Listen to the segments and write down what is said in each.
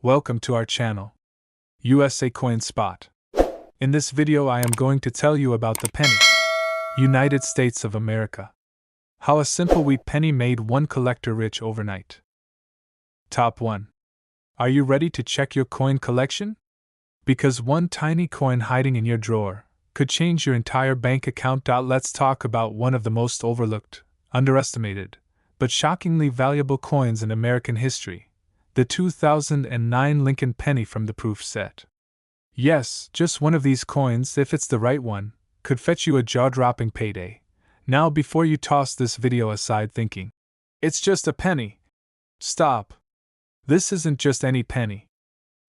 Welcome to our channel, USA Coin Spot. In this video I am going to tell you about the penny, United States of America. How a simple wheat penny made one collector rich overnight. Top 1. Are you ready to check your coin collection? Because one tiny coin hiding in your drawer could change your entire bank account. Let's talk about one of the most overlooked, underestimated, but shockingly valuable coins in American history. The 2009 Lincoln penny from the proof set. Yes, just one of these coins, if it's the right one, could fetch you a jaw-dropping payday. Now before you toss this video aside thinking, it's just a penny. Stop. This isn't just any penny.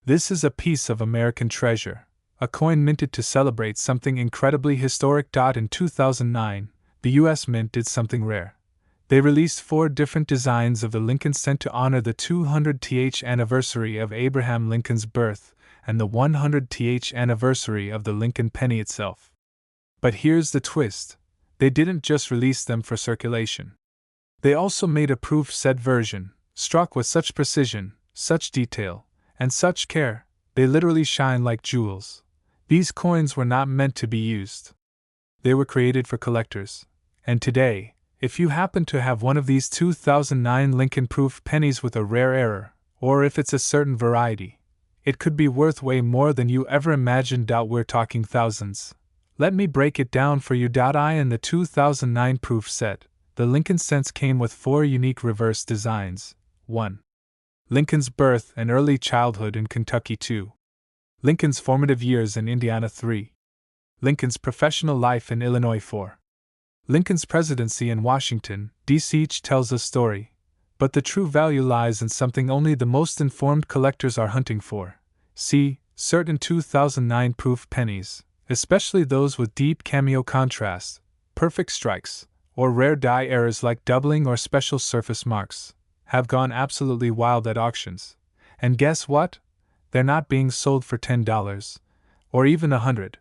This is a piece of American treasure, a coin minted to celebrate something incredibly historic. In 2009, the US Mint did something rare. They released 4 different designs of the Lincoln cent to honor the 200th anniversary of Abraham Lincoln's birth and the 100th anniversary of the Lincoln penny itself. But here's the twist. They didn't just release them for circulation. They also made a proof set version, struck with such precision, such detail, and such care, they literally shine like jewels. These coins were not meant to be used. They were created for collectors. And today, if you happen to have one of these 2009 Lincoln proof pennies with a rare error, or if it's a certain variety, it could be worth way more than you ever imagined. We're talking thousands. Let me break it down for you. In the 2009 proof set, the Lincoln cents came with 4 unique reverse designs. 1. Lincoln's birth and early childhood in Kentucky. 2. Lincoln's formative years in Indiana. 3. Lincoln's professional life in Illinois. 4. Lincoln's presidency in Washington, D.C. Each tells a story, but the true value lies in something only the most informed collectors are hunting for. See, certain 2009 proof pennies, especially those with deep cameo contrast, perfect strikes, or rare die errors like doubling or special surface marks, have gone absolutely wild at auctions. And guess what? They're not being sold for $10, or even $100.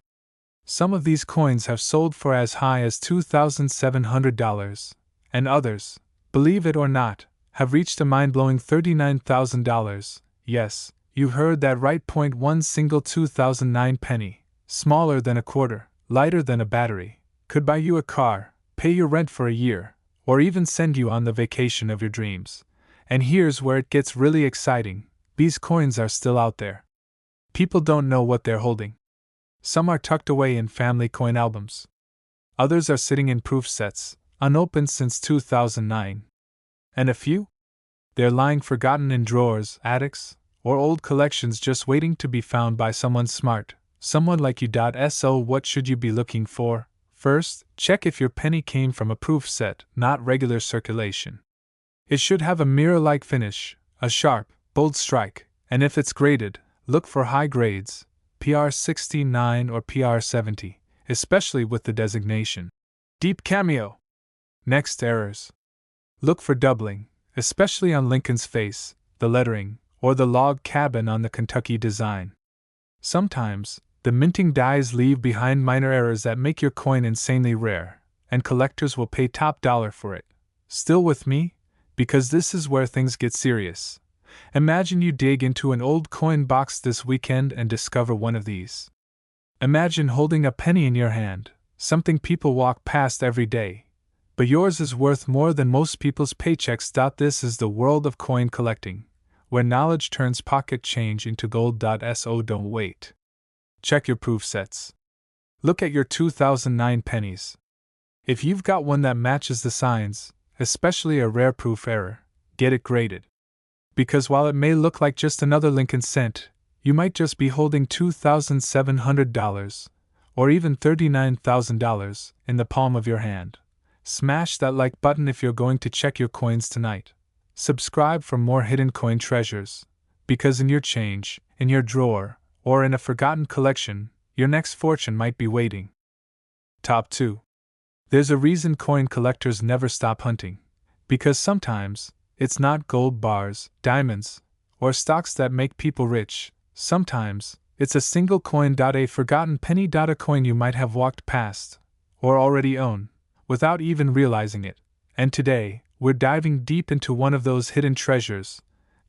Some of these coins have sold for as high as $2,700, and others, believe it or not, have reached a mind-blowing $39,000. Yes, you heard that right. One single 2009 penny, smaller than a quarter, lighter than a battery, could buy you a car, pay your rent for a year, or even send you on the vacation of your dreams. And here's where it gets really exciting. These coins are still out there. People don't know what they're holding. Some are tucked away in family coin albums. Others are sitting in proof sets, unopened since 2009. And a few? They're lying forgotten in drawers, attics, or old collections just waiting to be found by someone smart, someone like you. So what should you be looking for? First, check if your penny came from a proof set, not regular circulation. It should have a mirror-like finish, a sharp, bold strike, and if it's graded, look for high grades, PR 69 or PR 70, especially with the designation Deep Cameo. Next, errors. Look for doubling, especially on Lincoln's face, the lettering, or the log cabin on the Kentucky design. Sometimes, the minting dies leave behind minor errors that make your coin insanely rare, and collectors will pay top dollar for it. Still with me? Because this is where things get serious. Imagine you dig into an old coin box this weekend and discover one of these. Imagine holding a penny in your hand, something people walk past every day. But yours is worth more than most people's paychecks. This is the world of coin collecting, where knowledge turns pocket change into gold. So don't wait. Check your proof sets. Look at your 2009 pennies. If you've got one that matches the signs, especially a rare proof error, get it graded. Because while it may look like just another Lincoln cent, you might just be holding $2,700, or even $39,000, in the palm of your hand. Smash that like button if you're going to check your coins tonight. Subscribe for more hidden coin treasures, because in your change, in your drawer, or in a forgotten collection, your next fortune might be waiting. Top 2. There's a reason coin collectors never stop hunting. Because sometimes, it's not gold bars, diamonds, or stocks that make people rich. Sometimes, it's a single coin. A forgotten penny. A coin you might have walked past, or already own, without even realizing it. And today, we're diving deep into one of those hidden treasures,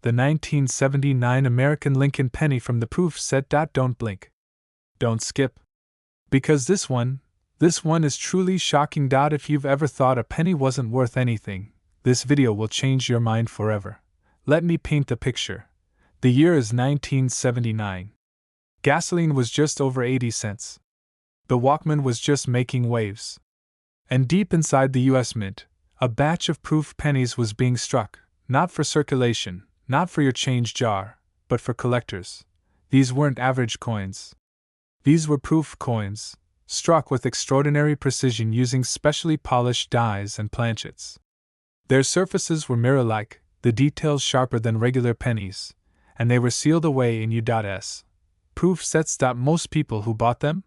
the 1979 American Lincoln penny from the proof set. Don't blink. Don't skip. Because this one is truly shocking. If you've ever thought a penny wasn't worth anything, this video will change your mind forever. Let me paint the picture. The year is 1979. Gasoline was just over 80 cents. The Walkman was just making waves. And deep inside the US Mint, a batch of proof pennies was being struck, not for circulation, not for your change jar, but for collectors. These weren't average coins. These were proof coins, struck with extraordinary precision using specially polished dies and planchets. Their surfaces were mirror-like, the details sharper than regular pennies, and they were sealed away in U.S. proof sets. Most people who bought them?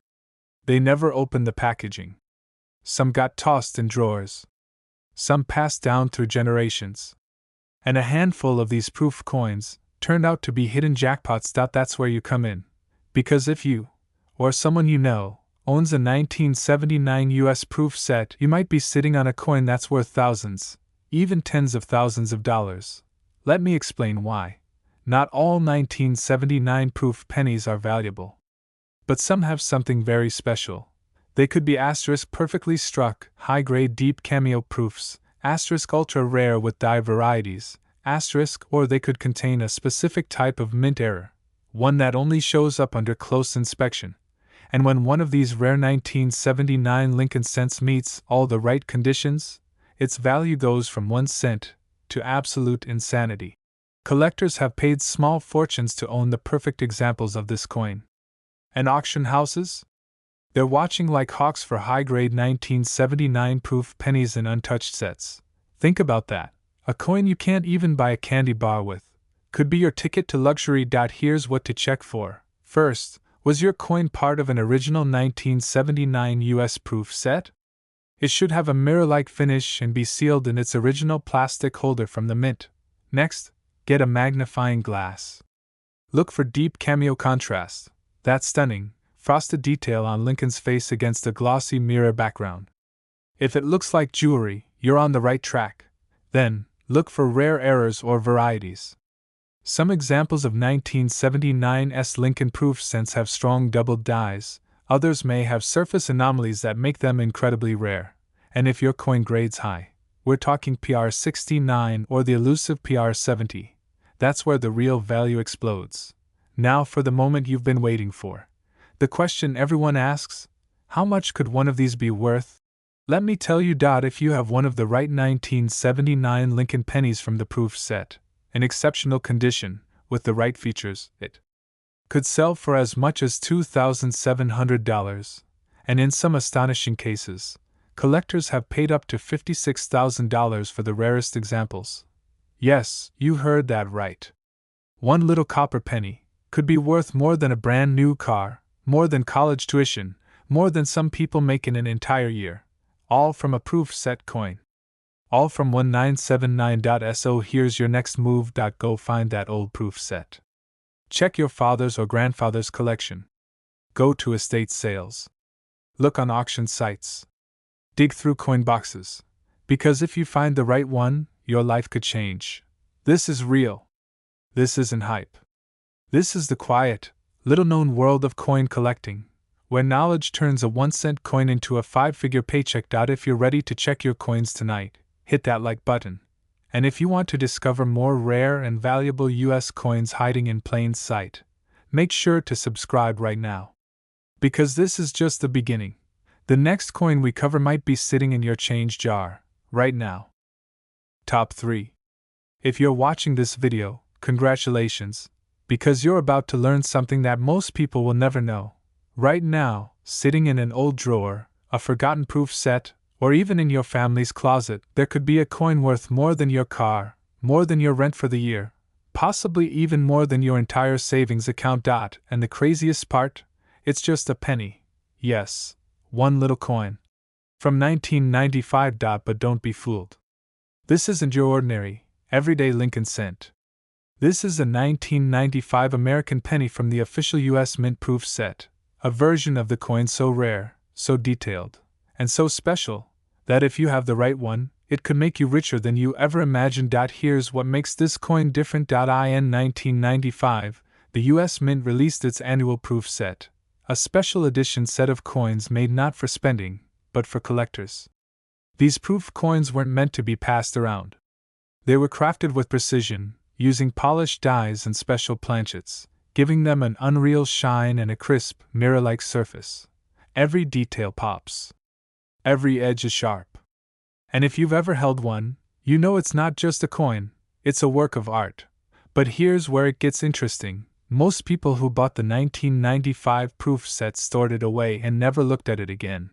They never opened the packaging. Some got tossed in drawers. Some passed down through generations. And a handful of these proof coins turned out to be hidden jackpots. That's where you come in. Because if you, or someone you know, owns a 1979 US proof set, you might be sitting on a coin that's worth thousands, even tens of thousands of dollars. Let me explain why. Not all 1979 proof pennies are valuable. But some have something very special. They could be asterisk perfectly struck, high-grade deep cameo proofs, asterisk ultra-rare with die varieties, asterisk, or they could contain a specific type of mint error, one that only shows up under close inspection. And when one of these rare 1979 Lincoln cents meets all the right conditions, its value goes from 1 cent to absolute insanity. Collectors have paid small fortunes to own the perfect examples of this coin. And auction houses? They're watching like hawks for high-grade 1979 proof pennies in untouched sets. Think about that. A coin you can't even buy a candy bar with. Could be your ticket to luxury. Here's what to check for. First, was your coin part of an original 1979 US proof set? It should have a mirror-like finish and be sealed in its original plastic holder from the mint. Next, get a magnifying glass. Look for deep cameo contrast. That's stunning, frosted detail on Lincoln's face against a glossy mirror background. If it looks like jewelry, you're on the right track. Then, look for rare errors or varieties. Some examples of 1979's Lincoln proof cents have strong doubled dies, others may have surface anomalies that make them incredibly rare. And if your coin grades high, we're talking PR69 or the elusive PR70, that's where the real value explodes. Now for the moment you've been waiting for. The question everyone asks, how much could one of these be worth? Let me tell you. If you have one of the right 1979 Lincoln pennies from the proof set, in exceptional condition, with the right features, it could sell for as much as $2,700, and in some astonishing cases, collectors have paid up to $56,000 for the rarest examples. Yes, you heard that right. One little copper penny could be worth more than a brand new car, more than college tuition, more than some people make in an entire year. All from a proof set coin. All from 1979.so. Here's your next move. Go find that old proof set. Check your father's or grandfather's collection. Go to estate sales. Look on auction sites. Dig through coin boxes. Because if you find the right one, your life could change. This is real. This isn't hype. This is the quiet, little-known world of coin collecting, where knowledge turns a 1-cent coin into a 5-figure paycheck. If you're ready to check your coins tonight, hit that like button. And if you want to discover more rare and valuable US coins hiding in plain sight, make sure to subscribe right now. Because this is just the beginning. The next coin we cover might be sitting in your change jar, right now. Top 3. If you're watching this video, congratulations, because you're about to learn something that most people will never know. Right now, sitting in an old drawer, a forgotten proof set, or even in your family's closet, there could be a coin worth more than your car, more than your rent for the year, possibly even more than your entire savings account. And the craziest part? It's just a penny. Yes, one little coin. From 1995. But don't be fooled. This isn't your ordinary, everyday Lincoln cent. This is a 1995 American penny from the official US Mint proof set, a version of the coin so rare, so detailed, and so special, that if you have the right one, it could make you richer than you ever imagined. Here's what makes this coin different. In 1995, the US Mint released its annual proof set, a special edition set of coins made not for spending, but for collectors. These proof coins weren't meant to be passed around. They were crafted with precision, using polished dies and special planchets, giving them an unreal shine and a crisp, mirror-like surface. Every detail pops. Every edge is sharp. And if you've ever held one, you know it's not just a coin, it's a work of art. But here's where it gets interesting. Most people who bought the 1995 proof set stored it away and never looked at it again.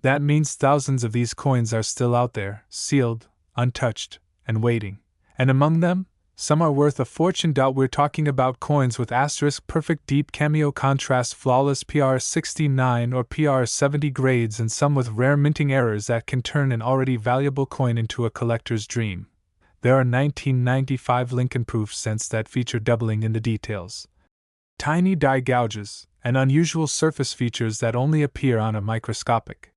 That means thousands of these coins are still out there, sealed, untouched, and waiting. And among them, some are worth a fortune. We're talking about coins with asterisk perfect deep cameo contrast flawless PR69 or PR70 grades, and some with rare minting errors that can turn an already valuable coin into a collector's dream. There are 1995 Lincoln proof cents that feature doubling in the details, tiny die gouges, and unusual surface features that only appear on a microscopic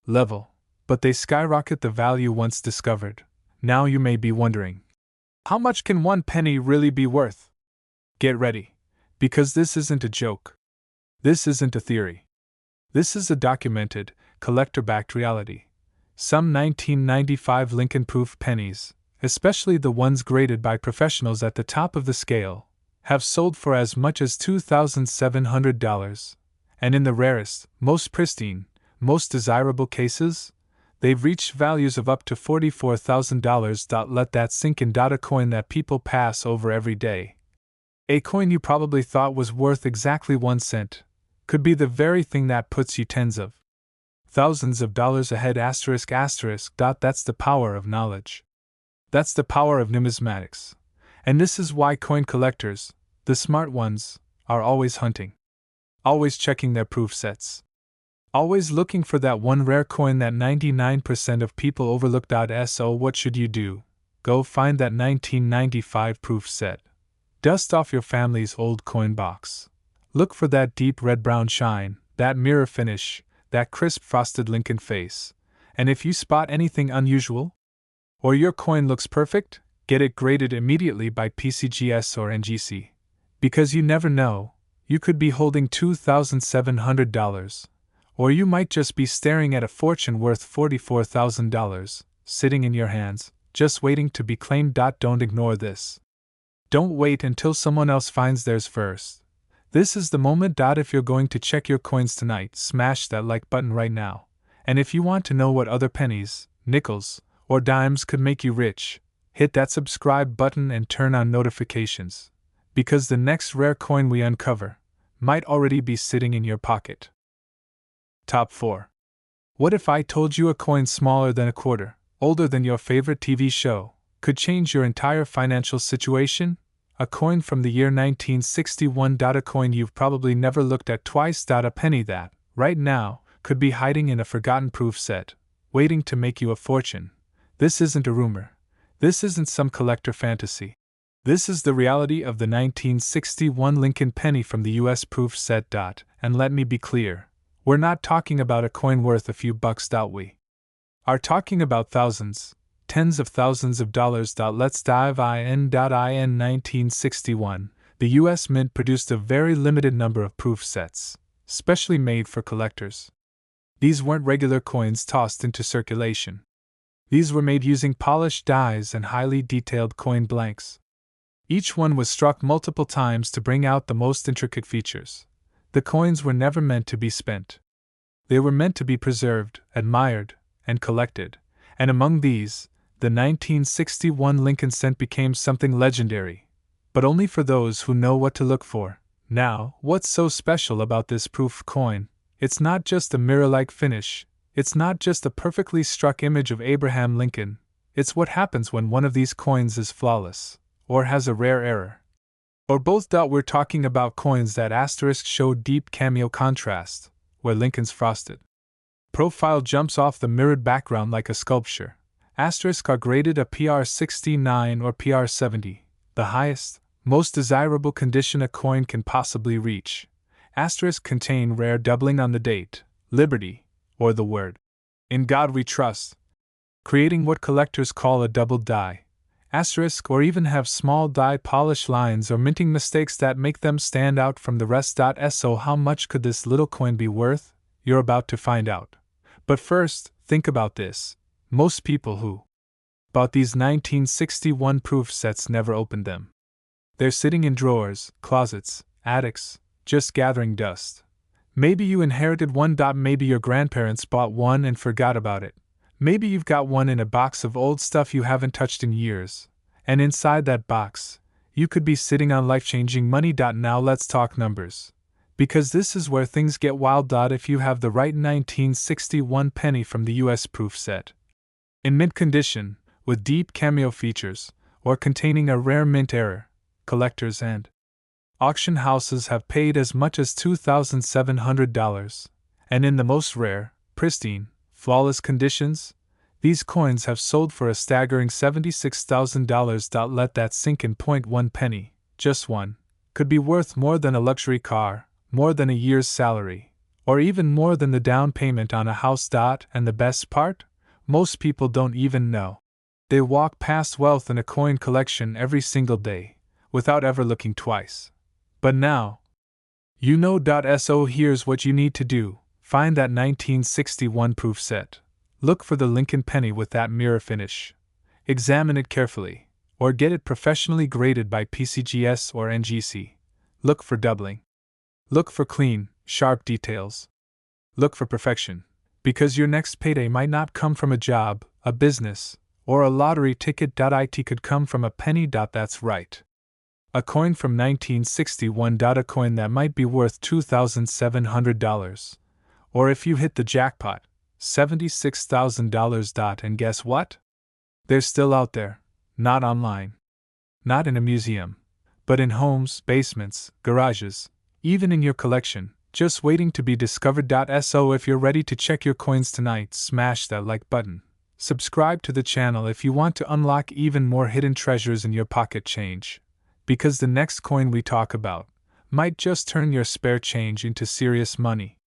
level, but they skyrocket the value once discovered. Now you may be wondering, how much can one penny really be worth? Get ready, because this isn't a joke. This isn't a theory. This is a documented, collector-backed reality. Some 1995 Lincoln proof pennies, especially the ones graded by professionals at the top of the scale, have sold for as much as $2,700, and in the rarest, most pristine, most desirable cases, they've reached values of up to $44,000. Let that sink in. A coin that people pass over every day. A coin you probably thought was worth exactly 1 cent could be the very thing that puts you tens of thousands of dollars ahead. That's the power of knowledge. That's the power of numismatics. And this is why coin collectors, the smart ones, are always hunting. Always checking their proof sets. Always looking for that one rare coin that 99% of people overlook. So what should you do? Go find that 1995 proof set. Dust off your family's old coin box. Look for that deep red-brown shine, that mirror finish, that crisp frosted Lincoln face. And if you spot anything unusual, or your coin looks perfect, get it graded immediately by PCGS or NGC. Because you never know, you could be holding $2,700. Or you might just be staring at a fortune worth $44,000, sitting in your hands, just waiting to be claimed. Don't ignore this. Don't wait until someone else finds theirs first. This is the moment. If you're going to check your coins tonight, smash that like button right now. And if you want to know what other pennies, nickels, or dimes could make you rich, hit that subscribe button and turn on notifications. Because the next rare coin we uncover might already be sitting in your pocket. Top 4. What if I told you a coin smaller than a quarter, older than your favorite TV show, could change your entire financial situation? A coin from the year 1961. A coin you've probably never looked at twice. A penny that, right now, could be hiding in a forgotten proof set, waiting to make you a fortune. This isn't a rumor. This isn't some collector fantasy. This is the reality of the 1961 Lincoln penny from the US proof set. And let me be clear. We're not talking about a coin worth a few bucks. We are talking about thousands, tens of thousands of dollars. Let's dive in. 1961, the US Mint produced a very limited number of proof sets, specially made for collectors. These weren't regular coins tossed into circulation. These were made using polished dies and highly detailed coin blanks. Each one was struck multiple times to bring out the most intricate features. The coins were never meant to be spent. They were meant to be preserved, admired, and collected, and among these, the 1961 Lincoln cent became something legendary, but only for those who know what to look for. Now, what's so special about this proof coin? It's not just a mirror-like finish, it's not just a perfectly struck image of Abraham Lincoln, it's what happens when one of these coins is flawless, or has a rare error. Or both. We're talking about coins that show deep cameo contrast, where Lincoln's frosted profile jumps off the mirrored background like a sculpture. Are graded a PR69 or PR70, the highest, most desirable condition a coin can possibly reach. Contain rare doubling on the date, liberty, or the word "In God We Trust." creating what collectors call a double die, asterisk, or even have small die polish lines or minting mistakes that make them stand out from the rest. So how much could this little coin be worth? You're about to find out. But first, think about this. Most people who bought these 1961 proof sets never opened them. They're sitting in drawers, closets, attics, just gathering dust. Maybe you inherited one. Maybe your grandparents bought one and forgot about it. Maybe you've got one in a box of old stuff you haven't touched in years. And inside that box, you could be sitting on life-changing money. Now let's talk numbers. Because this is where things get wild. If you have the right 1961 penny from the US proof set, in mint condition, with deep cameo features, or containing a rare mint error, collectors and auction houses have paid as much as $2,700, and in the most rare, pristine, flawless conditions, these coins have sold for a staggering $76,000. Let that sink in. 1 penny, just one, could be worth more than a luxury car, more than a year's salary, or even more than the down payment on a house. And the best part? Most people don't even know. They walk past wealth in a coin collection every single day, without ever looking twice. But now, you know. So here's what you need to do. Find that 1961 proof set. Look for the Lincoln penny with that mirror finish. Examine it carefully, or get it professionally graded by PCGS or NGC. Look for doubling. Look for clean, sharp details. Look for perfection, because your next payday might not come from a job, a business, or a lottery ticket. It could come from a penny. That's right. A coin from 1961. A coin that might be worth $2,700. Or if you hit the jackpot, $76,000. And guess what? They're still out there, not online. Not in a museum, but in homes, basements, garages, even in your collection, just waiting to be discovered. So if you're ready to check your coins tonight, smash that like button. Subscribe to the channel if you want to unlock even more hidden treasures in your pocket change. Because the next coin we talk about might just turn your spare change into serious money.